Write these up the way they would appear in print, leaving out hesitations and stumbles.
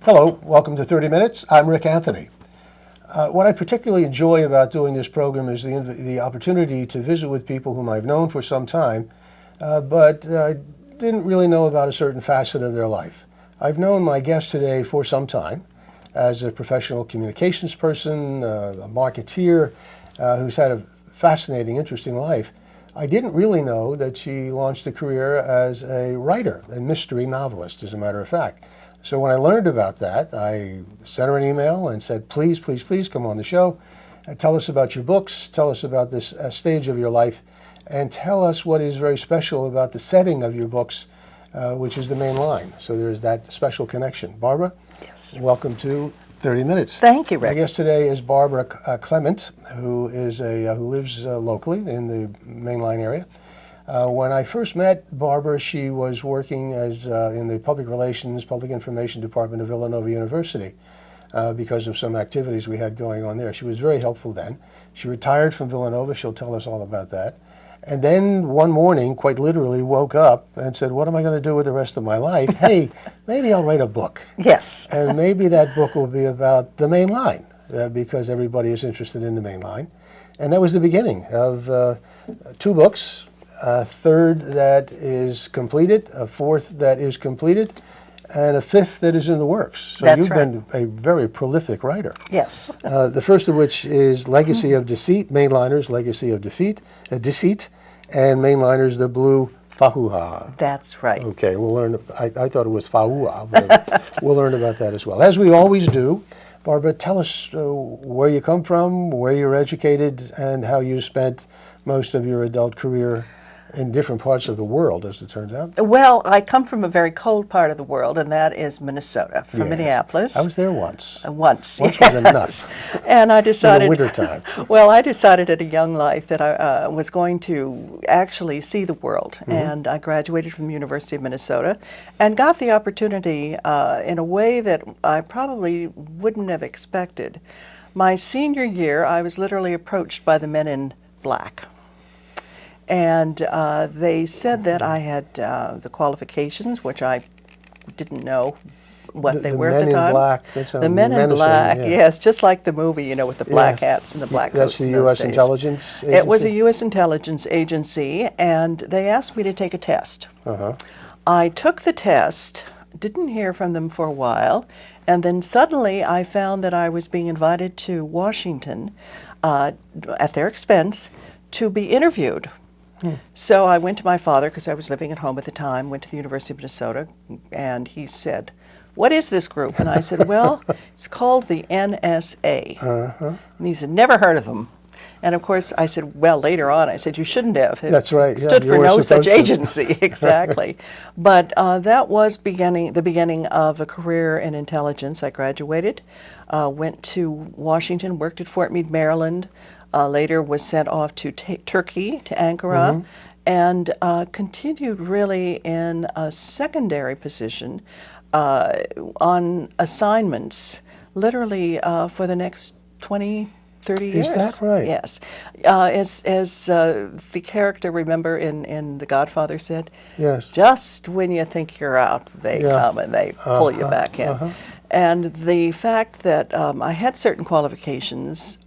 Hello, welcome to 30 Minutes. I'm Rick Anthony. What I particularly enjoy about doing this program is the opportunity to visit with people whom I've known for some time, but didn't really know about a certain facet of their life. I've known my guest today for some time as a professional communications person, a marketeer who's had a fascinating, interesting life. I didn't really know that she launched a career as a writer, a mystery novelist, as a matter of fact. So when I learned about that, I sent her an email and said, please, please, please come on the show. Tell us about your books, tell us about this stage of your life, and tell us what is very special about the setting of your books, which is the main line. So there's that special connection. Barbara, yes. Welcome to 30 Minutes. Thank you, Rick. My guest today is Barbara Clement, who lives locally in the mainline area. When I first met Barbara, she was working as in the Public Relations, Public Information Department of Villanova University because of some activities we had going on there. She was very helpful then. She retired from Villanova. She'll tell us all about that. And then one morning, quite literally, woke up and said, what am I going to do with the rest of my life? Hey, maybe I'll write a book. Yes. And maybe that book will be about the main line because everybody is interested in the main line. And that was the beginning of two books. A third that is completed, a fourth that is completed, and a fifth that is in the works. So That's you've right. been a very prolific writer. Yes. The first of which is Legacy of Deceit, Mainliners, Legacy of Deceit, and Mainliners, The Blue Fahuha. That's right. Okay, we'll learn. I thought it was Fahuha, but we'll learn about that as well. As we always do, Barbara, tell us where you come from, where you're educated, and how you spent most of your adult career in different parts of the world, as it turns out. Well, I come from a very cold part of the world, and that is Minnesota, from Yes. Minneapolis. I was there once. Once Once yes. was enough. And I decided, in the wintertime. Well, I decided at a young life that I was going to actually see the world, and I graduated from the University of Minnesota and got the opportunity in a way that I probably wouldn't have expected. My senior year, I was literally approached by the men in black. And they said that I had the qualifications, which I didn't know what they were at the time. The Men in Black, yeah. Yes, just like the movie, you know, with the black Yes. hats and the black That's coats the in those U.S. days. intelligence agency? It was a U.S. intelligence agency, and they asked me to take a test. I took the test, didn't hear from them for a while, and then suddenly I found that I was being invited to Washington at their expense to be interviewed. So I went to my father, because I was living at home at the time, went to the University of Minnesota, and he said, what is this group? And I said, well, it's called the NSA. And he said, never heard of them. And of course, I said, well, later on, I said, you shouldn't have. It That's right. Yeah, stood you for were no such supposed to. agency, exactly. But that was the beginning of a career in intelligence. I graduated, went to Washington, worked at Fort Meade, Maryland, later was sent off to Turkey, to Ankara, and continued really in a secondary position on assignments, literally for the next 20, 30 years. Is that right? Yes. As the character, remember, in The Godfather said, Yes. just when you think you're out, they come and they pull you back in. And the fact that I had certain qualifications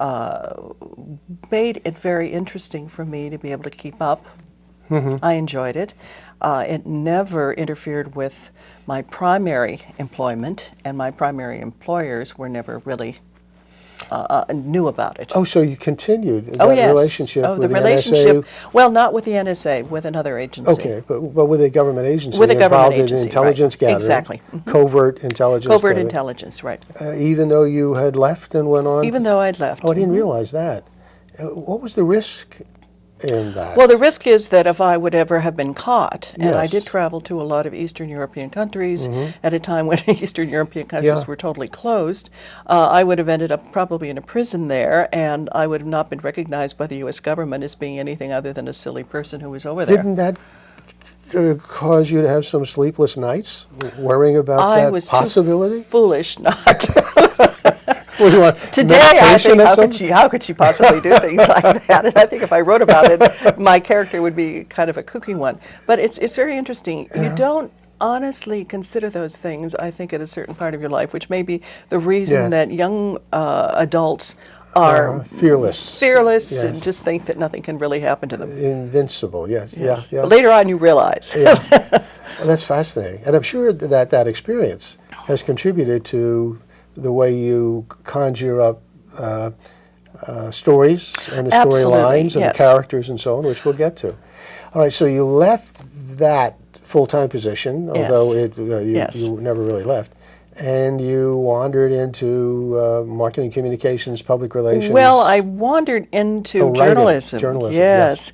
made it very interesting for me to be able to keep up. I enjoyed it. It never interfered with my primary employment, and my primary employers were never really knew about it. Oh, so you continued that Yes. relationship Oh, with the the relationship. NSA? Well, not with the NSA, with another agency. Okay, but with a government agency With a government involved agency, in intelligence right. gathering. Exactly. Covert intelligence Covert gathering. intelligence, right. Even though you had left and went on? Even though I'd left. Oh, I didn't realize that. What was the risk in that? Well, the risk is that if I would ever have been caught, and I Yes. did travel to a lot of Eastern European countries at a time when Eastern European countries were totally closed, I would have ended up probably in a prison there, and I would have not been recognized by the U.S. government as being anything other than a silly person who was over there. Didn't that cause you to have some sleepless nights worrying about I that was possibility? too foolish not. What do you want, Today, I medication think, or something? how could she possibly do things like that? And I think if I wrote about it, my character would be kind of a kooky one. But it's very interesting. You don't honestly consider those things, I think, at a certain part of your life, which may be the reason Yes. that young adults are Fearless. fearless and Yes. just think that nothing can really happen to them. Invincible, yes. Yes. Yeah, But later on, you realize. yeah. Well, that's fascinating. And I'm sure that that experience has contributed to the way you conjure up stories and the Absolutely, storylines and yes. the characters and so on, which we'll get to. All right, so you left that full-time position, Yes. although Yes. you never really left, and you wandered into marketing, communications, public relations. Well, I wandered into writing. journalism. Journalism, yes.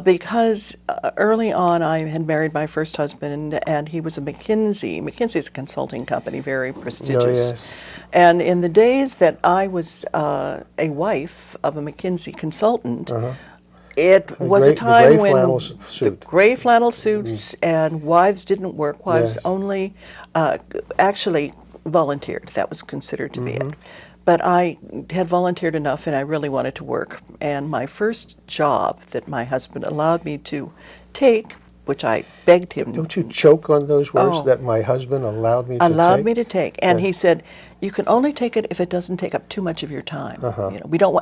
Because early on I had married my first husband, and he was a McKinsey. McKinsey is a consulting company, very prestigious. Oh, yes. And in the days that I was a wife of a McKinsey consultant, it was a time gray when flannel the suit. gray flannel suits and wives didn't work. Wives Yes. only actually volunteered. That was considered to be it. But I had volunteered enough, and I really wanted to work. And my first job that my husband allowed me to take, which I begged him Don't you choke on those words Oh. that my husband allowed me to allowed take? me to take, and Yeah. he said, "You can only take it if it doesn't take up too much of your time. You know, we don't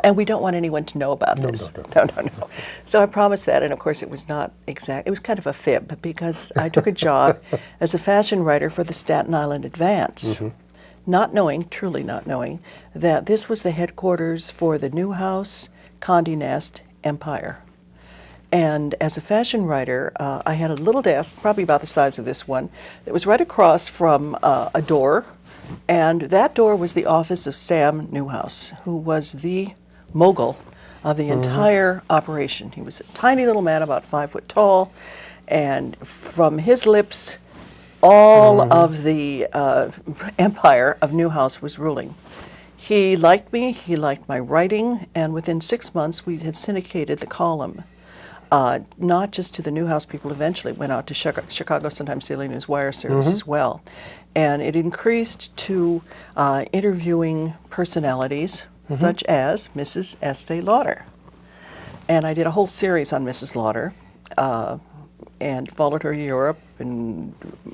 want anyone to know about this. no. No. So I promised that, and of course, it was not exact. It was kind of a fib because I took a job as a fashion writer for the Staten Island Advance, not knowing, truly not knowing, that this was the headquarters for the Newhouse, Condé Nast Empire. And as a fashion writer, I had a little desk, probably about the size of this one, that was right across from a door. And that door was the office of Sam Newhouse, who was the mogul of the entire operation. He was a tiny little man, about 5 foot tall. And from his lips, all of the empire of Newhouse was ruling. He liked me, he liked my writing, and within 6 months we had syndicated the column. Not just to the Newhouse people, eventually it went out to Chicago Sun-Times Daily News Wire Service as well. And it increased to interviewing personalities such as Mrs. Estee Lauder. And I did a whole series on Mrs. Lauder and followed her to Europe. And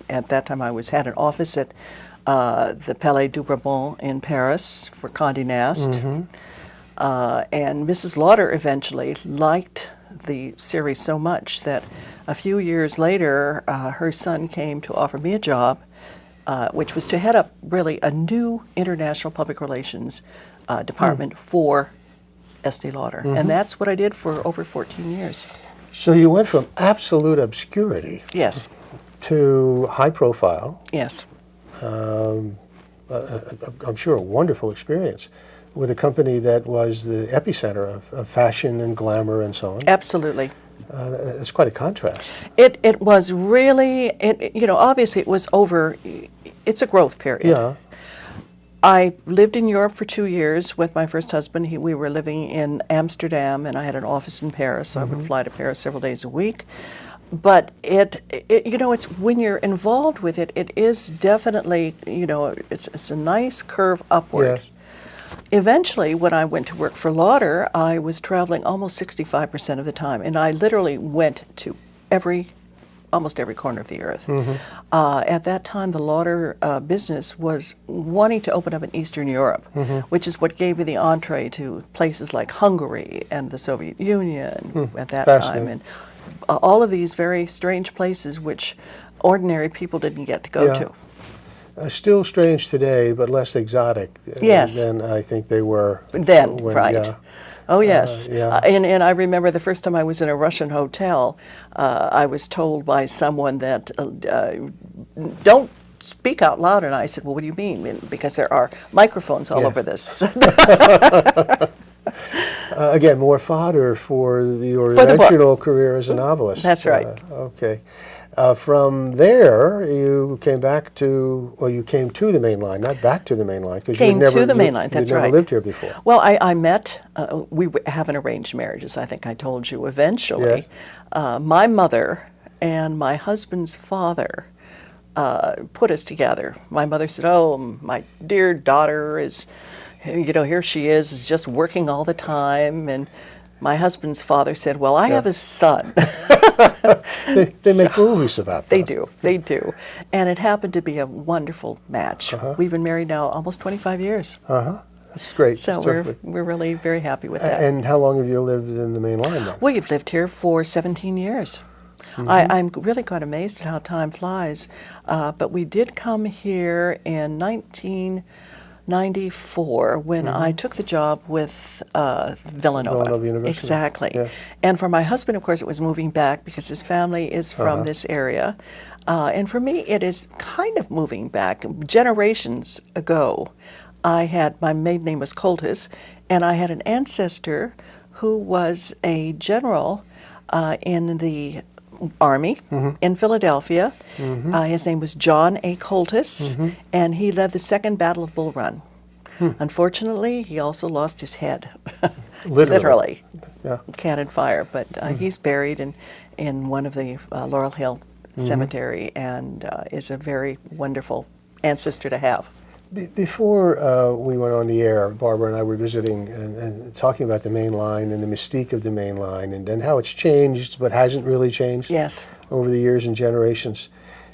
at that time I had an office at the Palais du Bourbon in Paris for Condé Nast. And Mrs. Lauder eventually liked the series so much that a few years later, her son came to offer me a job, which was to head up really a new international public relations department for Estee Lauder. And that's what I did for over 14 years. So you went from absolute obscurity Yes, to high profile. yes. I'm sure a wonderful experience with a company that was the epicenter of fashion and glamour and so on. Absolutely. It's quite a contrast. It was really, you know, obviously it was over, it's a growth period. Yeah. I lived in Europe for 2 years with my first husband. We were living in Amsterdam, and I had an office in Paris, so I would fly to Paris several days a week. But you know, it's when you're involved with it, it is definitely, you know, it's a nice curve upward. Yes. Eventually, when I went to work for Lauder, I was traveling almost 65% of the time, and I literally went to almost every corner of the earth. At that time, the Lauder business was wanting to open up in Eastern Europe, which is what gave me the entree to places like Hungary and the Soviet Union at that time, and all of these very strange places which ordinary people didn't get to go to. Still strange today, but less exotic Yes. than I think they were Then, when- right. yeah. Oh, yes. yeah. And I remember the first time I was in a Russian hotel, I was told by someone that, don't speak out loud. And I said, well, what do you mean? Because there are microphones all Yes. over this. Again, more fodder for your For the book. eventual career as a novelist. That's right. Okay. From there, you came back to, well, you came to the main line, not back to the main line, because you Came never to the main line, that's you'd never right. lived here before. Well, I met, we have an arranged marriage, as I think I told you eventually. Yes. My mother and my husband's father put us together. My mother said, oh, my dear daughter is, you know, here she is just working all the time. And my husband's father said, well, I have a son. Yeah, They make movies about that. They do, they do. And it happened to be a wonderful match. We've been married now almost 25 years. That's great. So That's we're terrific. really very happy with that. And how long have you lived in the main line then? We've lived here for 17 years. I'm really quite amazed at how time flies. But we did come here in 1994 when I took the job with Villanova. Villanova University. Exactly. Yes. And for my husband, of course, it was moving back because his family is from this area. And for me, it is kind of moving back. Generations ago, my maiden name was Coltis, and I had an ancestor who was a general in the Army in Philadelphia. His name was John A. Coltis, and he led the Second Battle of Bull Run. Unfortunately, he also lost his head, literally, Yeah. cannon fire. But he's buried in one of the Laurel Hill Cemetery, and is a very wonderful ancestor to have. Before we went on the air, Barbara and I were visiting and talking about the main line and the mystique of the main line and how it's changed but hasn't really changed Yes. over the years and generations.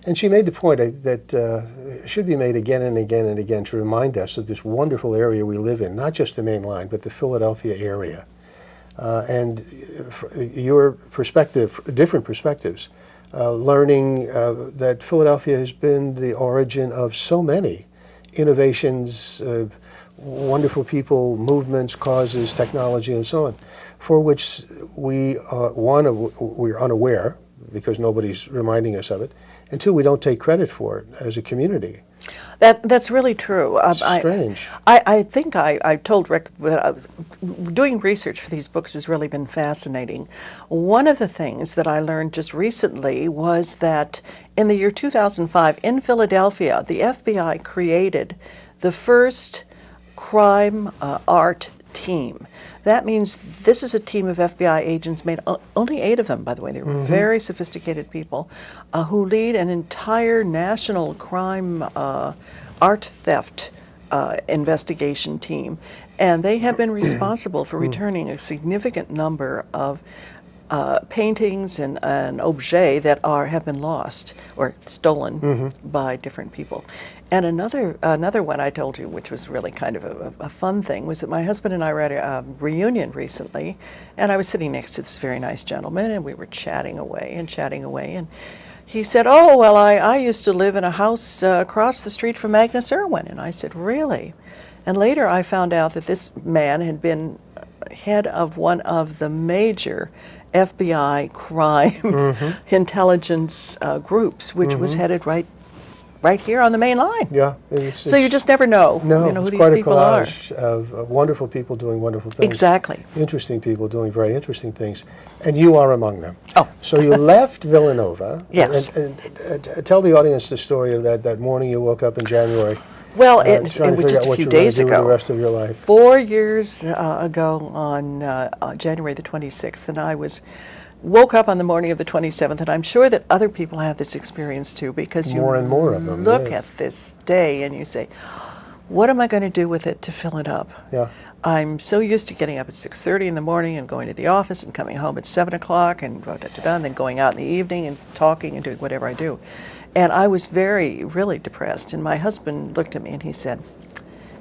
And she made the point that should be made again and again and again to remind us of this wonderful area we live in, not just the main line, but the Philadelphia area. And your perspective, different perspectives, learning that Philadelphia has been the origin of so many innovations, wonderful people, movements, causes, technology, and so on, for which we're unaware because nobody's reminding us of it, and two, we don't take credit for it as a community. That's really true. It's strange. I think I told Rick that I was doing research for these books has really been fascinating. One of the things that I learned just recently was that in the year 2005 in Philadelphia, the FBI created the first crime art team. That means this is a team of FBI agents, made only 8 of them, by the way. They were very sophisticated people who lead an entire national crime art theft investigation team. And they have been responsible for returning a significant number of paintings and objets that have been lost or stolen by different people. And another one I told you, which was really kind of a fun thing, was that my husband and I were at a reunion recently, and I was sitting next to this very nice gentleman, and we were chatting away, and he said, "Oh, well, I used to live in a house across the street from Agnes Irwin." And I said, "Really?" And later I found out that this man had been head of one of the major FBI crime intelligence groups, which was headed right here on the main line. Yeah. So you just never know, No, who it's these quite a people are. collage of wonderful people doing wonderful things. Exactly. Interesting people doing very interesting things. And you are among them. Oh. So you left Villanova. Yes. And tell the audience the story of that morning you woke up in January. Well, it trying to was figure just out a what few you were gonna days do with ago. the rest of your life. 4 years ago on January the 26th, and I woke up on the morning of the 27th, and I'm sure that other people have this experience too, because you More and more of them, look yes. at this day and you say, what am I going to do with it to fill it up? Yeah. I'm so used to getting up at 6:30 in the morning and going to the office and coming home at 7 o'clock and and then going out in the evening and talking and doing whatever I do. And I was really depressed. And my husband looked at me and he said,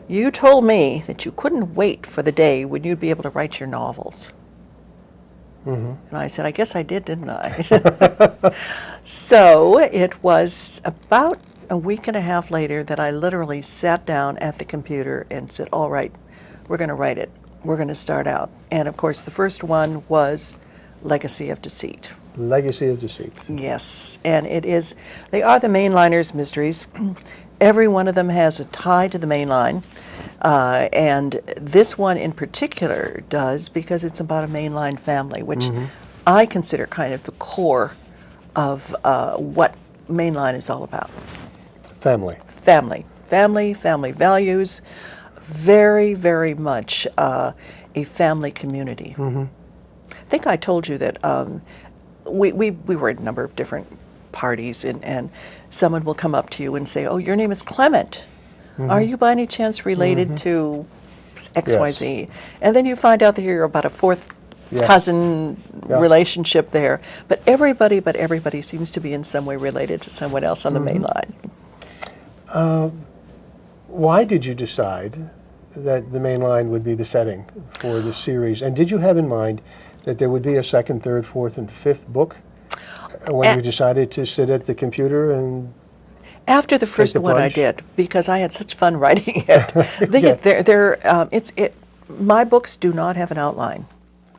"You told me that you couldn't wait for the day when you'd be able to write your novels." And I said, "I guess I did, didn't I?" So it was about a week and a half later that I literally sat down at the computer and said, "All right, we're going to write it. We're going to start out." And of course, the first one was Legacy of Deceit. Legacy of Deceit. Yes, and they are the mainliners' mysteries. Every one of them has a tie to the main line, and this one in particular does because it's about a mainline family, which I consider kind of the core of what mainline is all about. Family. Family values, very, very much a family community. I think I told you that we were at a number of different parties, and someone will come up to you and say, "Oh, your name is Clement. Are you by any chance related to XYZ?" And then you find out that you're about a fourth Yes. cousin Yeah. relationship there. But everybody seems to be in some way related to someone else on the main line. Why did you decide that the main line would be the setting for the series? And did you have in mind that there would be a second, third, fourth, and fifth book when you decided to sit at the computer and... After the first the one, I plunge? did, because I had such fun writing it. My books do not have an outline.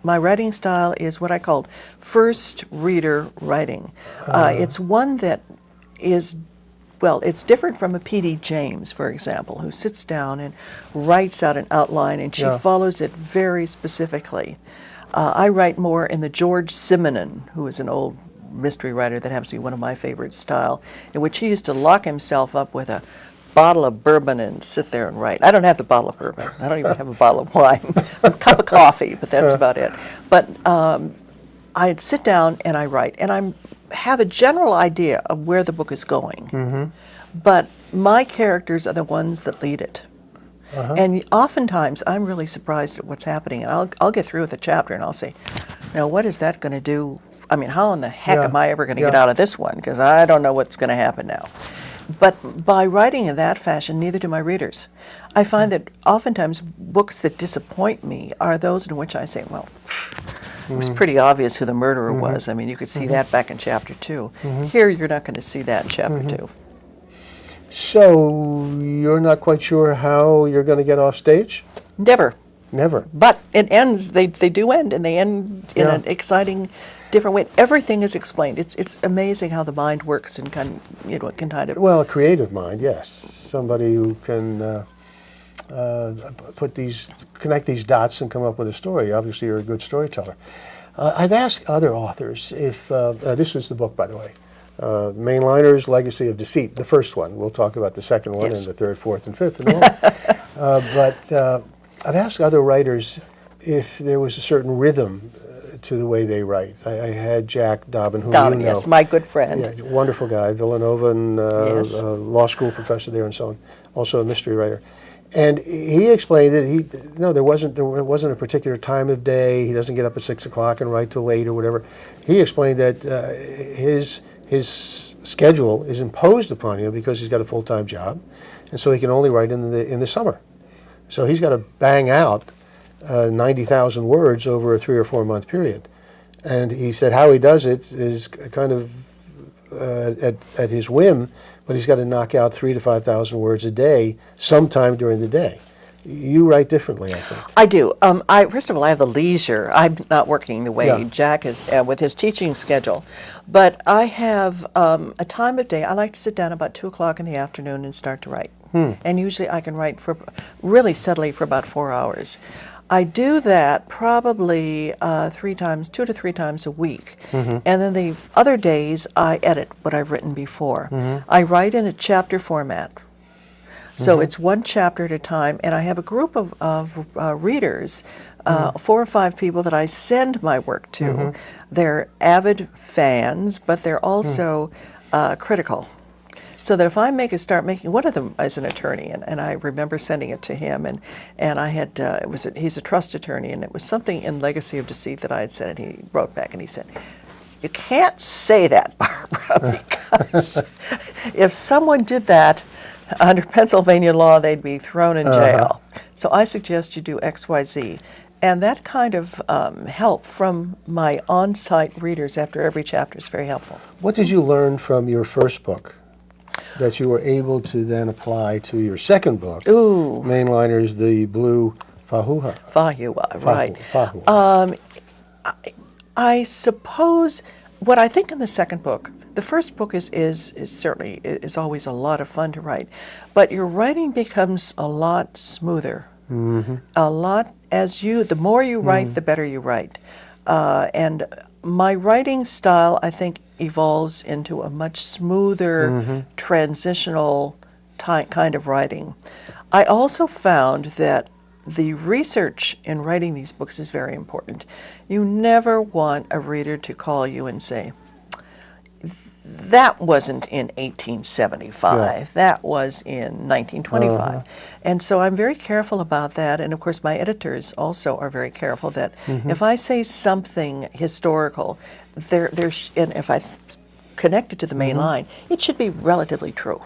My writing style is what I call first reader writing. It's one that is, well, it's different from a P.D. James, for example, who sits down and writes out an outline, and she follows it very specifically. I write more in the George Simenon, who is an old mystery writer that happens to be one of my favorite style, in which he used to lock himself up with a bottle of bourbon and sit there and write. I don't have the bottle of bourbon. I don't even have a bottle of wine. A cup of coffee, but that's about it. But I'd sit down and I write, and I have a general idea of where the book is going. But my characters are the ones that lead it. And oftentimes I'm really surprised at what's happening, and I'll get through with a chapter and I'll say, now what is that going to do? I mean, how in the heck am I ever going to get out of this one? Because I don't know what's going to happen now. But by writing in that fashion, neither do my readers. I find that oftentimes books that disappoint me are those in which I say, well, it was pretty obvious who the murderer was. I mean, you could see that back in chapter 2. Here, you're not going to see that in chapter 2. So you're not quite sure how you're going to get off stage? Never. Never. But it ends, they do end, and they end in an exciting, different way. Everything is explained. It's amazing how the mind works and can kind of... Well, a creative mind, yes. Somebody who can connect these dots and come up with a story. Obviously, you're a good storyteller. I've asked other authors if, this was the book, by the way, Mainliner's Legacy of Deceit, the first one. We'll talk about the second one and the third, fourth, and fifth and all. But I've asked other writers if there was a certain rhythm to the way they write. I had Jack Dobbin, who you know. Yes, my good friend. Yeah, wonderful guy, Villanova and law school professor there and so on, also a mystery writer. And he explained that there wasn't a particular time of day. He doesn't get up at 6 o'clock and write till 8 or whatever. He explained that his schedule is imposed upon him because he's got a full-time job, and so he can only write in the summer. So he's got to bang out 90,000 words over a 3 or 4 month period. And he said how he does it is kind of at his whim, but he's got to knock out 3,000 to 5,000 words a day sometime during the day. You write differently, I think. I do. First of all, I have the leisure. I'm not working the way Jack is with his teaching schedule. But I have a time of day. I like to sit down about 2 o'clock in the afternoon and start to write. And usually I can write really steadily for about 4 hours. I do that probably 2 to 3 times a week. And then the other days I edit what I've written before. I write in a chapter format. So it's one chapter at a time, and I have a group of readers, 4 or 5 people that I send my work to. They're avid fans, but they're also critical. So that if I start making, one of them is an attorney, and I remember sending it to him, and I had, he's a trust attorney, and it was something in Legacy of Deceit that I had said, and he wrote back and he said, "You can't say that, Barbara, because if someone did that, under Pennsylvania law, they'd be thrown in jail. So I suggest you do X, Y, Z." And that kind of help from my on-site readers after every chapter is very helpful. What did you learn from your first book that you were able to then apply to your second book, Mainliner's The Blue Fahuha? Fahuha, right. Fahuha. I suppose what I think in the second book, the first book is certainly always a lot of fun to write, but your writing becomes a lot smoother. A lot the more you write, the better you write. And my writing style, I think, evolves into a much smoother, transitional kind of writing. I also found that the research in writing these books is very important. You never want a reader to call you and say, that wasn't in 1875. Yeah. That was in 1925. And so I'm very careful about that. And of course, my editors also are very careful that if I say something historical, and if I connect it to the main line, it should be relatively true.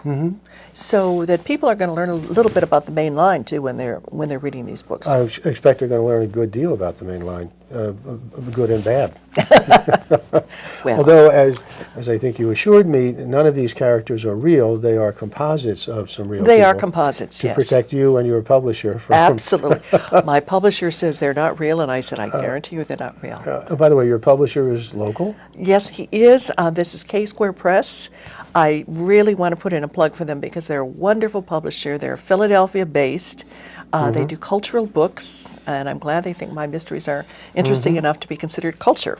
So that people are going to learn a little bit about the main line too when they're reading these books. I expect they're going to learn a good deal about the main line, good and bad. Well, Although, as I think you assured me, none of these characters are real. They are composites of some real they people are composites, to yes. protect you and your publisher from... Absolutely. My publisher says they're not real, and I said, I guarantee you they're not real. By the way, your publisher is local? Yes, he is. This is K-Square Press. I really want to put in a plug for them because they're a wonderful publisher. They're Philadelphia-based. They do cultural books, and I'm glad they think my mysteries are interesting enough to be considered culture.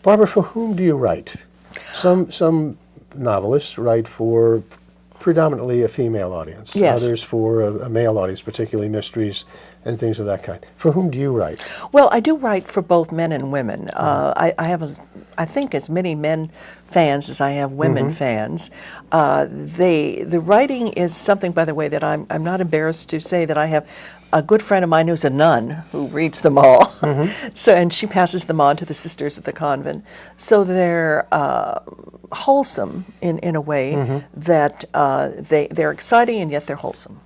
Barbara, for whom do you write? Some novelists write for predominantly a female audience. Yes. Others for a male audience, particularly mysteries and things of that kind. For whom do you write? Well, I do write for both men and women. I have, I think, as many men fans as I have women fans. The writing is something, by the way, that I'm not embarrassed to say that I have a good friend of mine who's a nun who reads them all. So, and she passes them on to the sisters of the convent. So they're wholesome in a way that they're exciting and yet they're wholesome.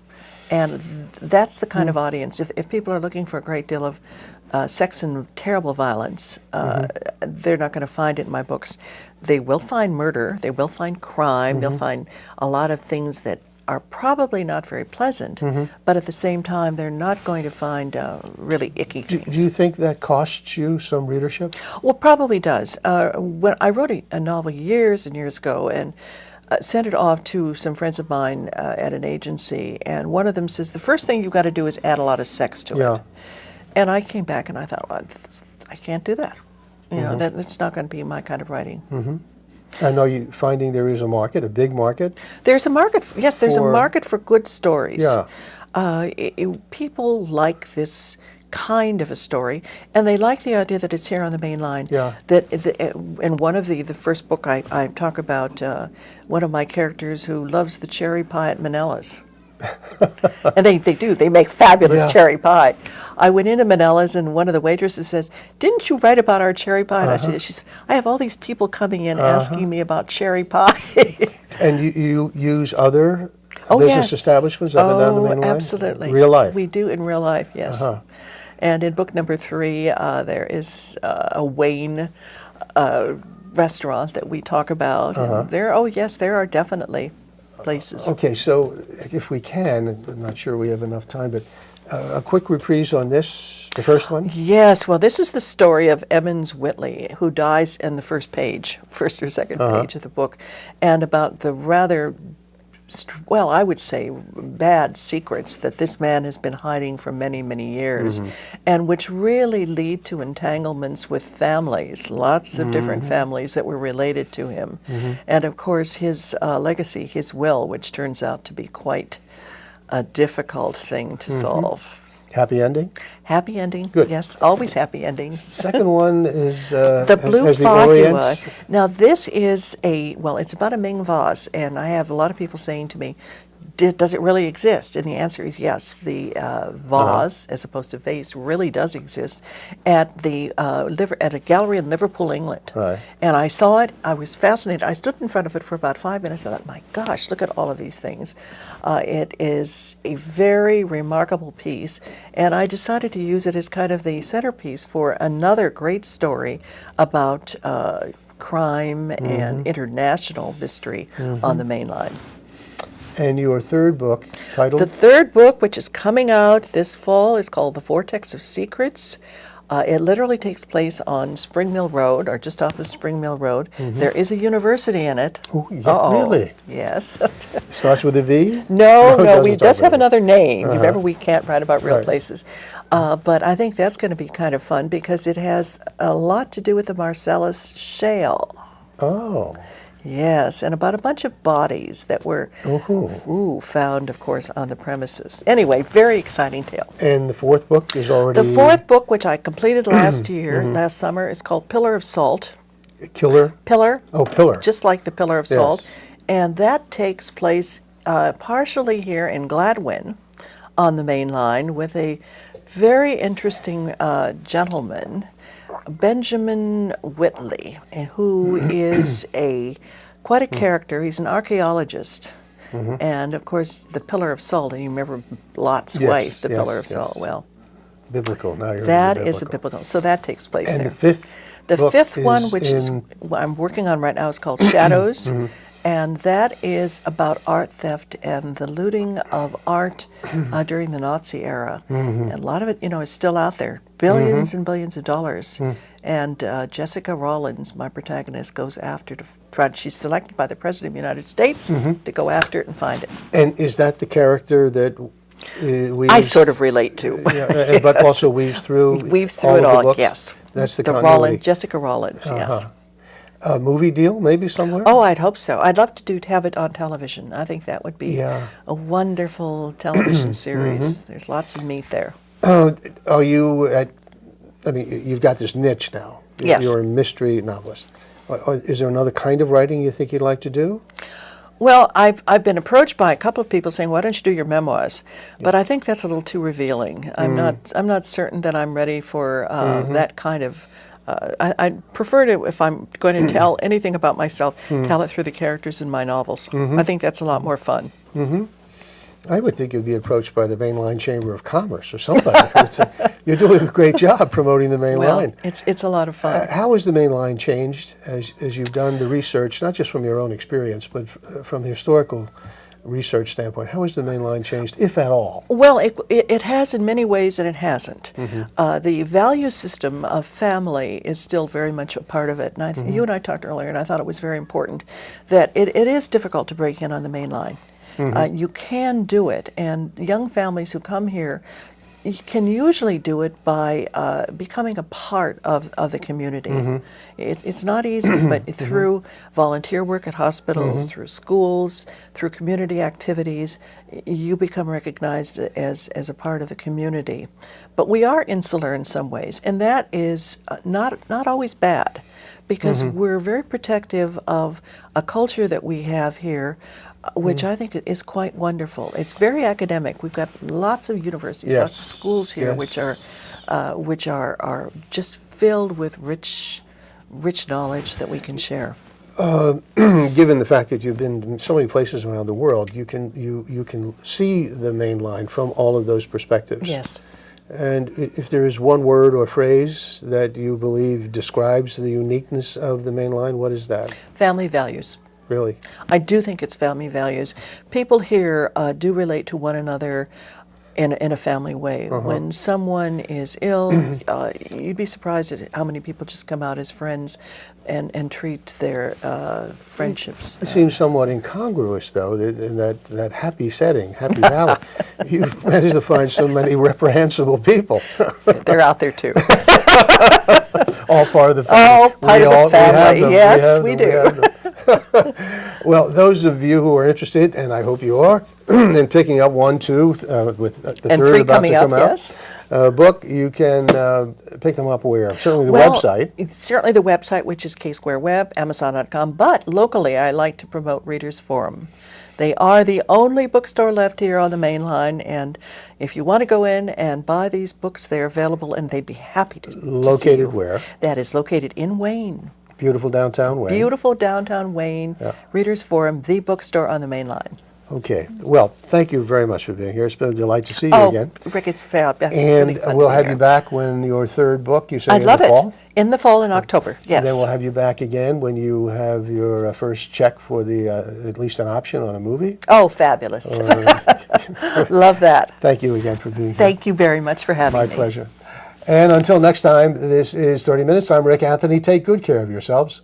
And that's the kind of audience. If people are looking for a great deal of sex and terrible violence, they're not going to find it in my books. They will find murder, they will find crime, they'll find a lot of things that are probably not very pleasant, but at the same time, they're not going to find really icky things. Do you think that costs you some readership? Well, probably does. When I wrote a novel years and years ago, and sent it off to some friends of mine at an agency, and one of them says, the first thing you've got to do is add a lot of sex to it. And I came back and I thought, well, I can't do that. You know, that's not going to be my kind of writing. And are you finding there is a market, a big market? There's a market, yes, there's a market for good stories. Yeah. People like this kind of a story, and they like the idea that it's here on the main line. Yeah. That in one of the first book, I talk about one of my characters who loves the cherry pie at Manella's. And they do. They make fabulous cherry pie. I went into Manella's, and one of the waitresses says, "Didn't you write about our cherry pie?" And I said, "She said, I have all these people coming in asking me about cherry pie." And you use other Oh, business yes. establishments up and down the main line? Absolutely. Real life? We do in real life, yes. And in book number 3, there is a Wayne restaurant that we talk about. And there are definitely places. Okay, so if we can, I'm not sure we have enough time, but a quick reprise on this, the first one? Yes, well, this is the story of Emmons Whitley, who dies in the first or second page of the book, and about the rather, well, I would say bad secrets that this man has been hiding for many, many years, and which really lead to entanglements with families, lots of different families that were related to him. And of course, his legacy, his will, which turns out to be quite a difficult thing to solve. Happy ending? Happy ending, Good. yes, always happy endings. Second one is The Blue has the Fahua. Orient. Now this is it's about a Ming vase, and I have a lot of people saying to me, does it really exist? And the answer is yes. The vase, as opposed to vase, really does exist at at a gallery in Liverpool, England. Right. And I saw it. I was fascinated. I stood in front of it for about 5 minutes. I thought, my gosh, look at all of these things. It is a very remarkable piece, and I decided to use it as kind of the centerpiece for another great story about crime and international mystery on the main line. And your third book, titled? The third book, which is coming out this fall, is called The Vortex of Secrets. It literally takes place on Spring Mill Road, or just off of Spring Mill Road. There is a university in it. Oh, yeah, really? Yes. Starts with a V? No, doesn't it does start have with a V. another name. Remember, we can't write about real Right. places. But I think that's going to be kind of fun because it has a lot to do with the Marcellus Shale. Oh. Yes, and about a bunch of bodies that were found, of course, on the premises. Anyway, very exciting tale. And the fourth book is already... The fourth book, which I completed last year, last summer, is called Pillar of Salt. Killer? Pillar. Oh, Pillar. Just like the Pillar of Yes. Salt. And that takes place partially here in Gladwin on the main line with a very interesting gentleman, Benjamin Whitley, who is quite a character. He's an archaeologist. And of course, the Pillar of Salt, and you remember Lot's Yes, wife, the yes, Pillar of yes. Salt. Well, Biblical. Now you're that into is a biblical. So that takes place And there. the fifth The book fifth one, is which is in- what I'm working on right now, is called Shadows, and that is about art theft and the looting of art during the Nazi era. And a lot of it, is still out there, billions and billions of dollars. And Jessica Rollins, my protagonist, goes after to try. She's selected by the President of the United States to go after it and find it. And is that the character that weaves? I sort of relate to. Yeah, but Yes. also weaves through Weaves through all it of the all. books? Yes. That's the Rollins, continuity. Jessica Rollins. Yes. A movie deal, maybe somewhere? Oh, I'd hope so. I'd love to have it on television. I think that would be Yeah. a wonderful television series. There's lots of meat there. Are you you've got this niche now. Yes. You're a mystery novelist. Is there another kind of writing you think you'd like to do? Well, I've been approached by a couple of people saying, "Why don't you do your memoirs?" But I think that's a little too revealing. I'm not certain that I'm ready for that kind of. I'd prefer to, if I'm going to tell anything about myself, tell it through the characters in my novels. I think that's a lot more fun. I would think you'd be approached by the Mainline Chamber of Commerce or somebody. You're doing a great job promoting the Main Well, Line. it's a lot of fun. How has the Main Line changed as you've done the research, not just from your own experience, but from the historical research standpoint? How has the Main Line changed, if at all? Well, it has in many ways, and it hasn't. The value system of family is still very much a part of it. And you and I talked earlier, and I thought it was very important that it is difficult to break in on the Main Line. You can do it, and young families who come here can usually do it by becoming a part of the community. It's not easy, but through volunteer work at hospitals, through schools, through community activities, you become recognized as a part of the community. But we are insular in some ways, and that is not always bad, because we're very protective of a culture that we have here, which I think is quite wonderful. It's very academic. We've got lots of universities, lots of schools here, which are just filled with rich knowledge that we can share. Given the fact that you've been in so many places around the world, you can see the Main Line from all of those perspectives. Yes. And if there is one word or phrase that you believe describes the uniqueness of the Main Line, what is that? Family values. Really? I do think it's family values. People here do relate to one another in a family way. When someone is ill, you'd be surprised at how many people just come out as friends and treat their friendships. It seems somewhat incongruous, though, that in that happy setting, Happy Valley, you've managed to find so many reprehensible people. They're out there too. All part of the family. All part of the family. Yes, we do. have them. Well, those of you who are interested, and I hope you are, in picking up 1, 2, with the And third 3 about coming to come up, out, yes. book, you can pick them up where? Certainly the Well, website. it's certainly the website, which is K-Square Web, Amazon.com, but locally I like to promote Readers Forum. They are the only bookstore left here on the Main Line, and if you want to go in and buy these books, they're available, and they'd be happy to see you. Located where? That is located in Wayne. Beautiful downtown Wayne. Beautiful downtown Wayne. Yeah. Readers Forum, the bookstore on the Main Line. Okay. Well, thank you very much for being here. It's been a delight to see you Oh, again. Rick, it's fab. That's And really fun we'll to have hear. you back when your third book, you say I'd in love the fall? it. In the fall in October, yes. And then we'll have you back again when you have your first check for the at least an option on a movie. Oh, fabulous. Love that. Thank you again for being here. Thank you very much for having me. My pleasure. And until next time, this is 30 Minutes. I'm Rick Anthony. Take good care of yourselves.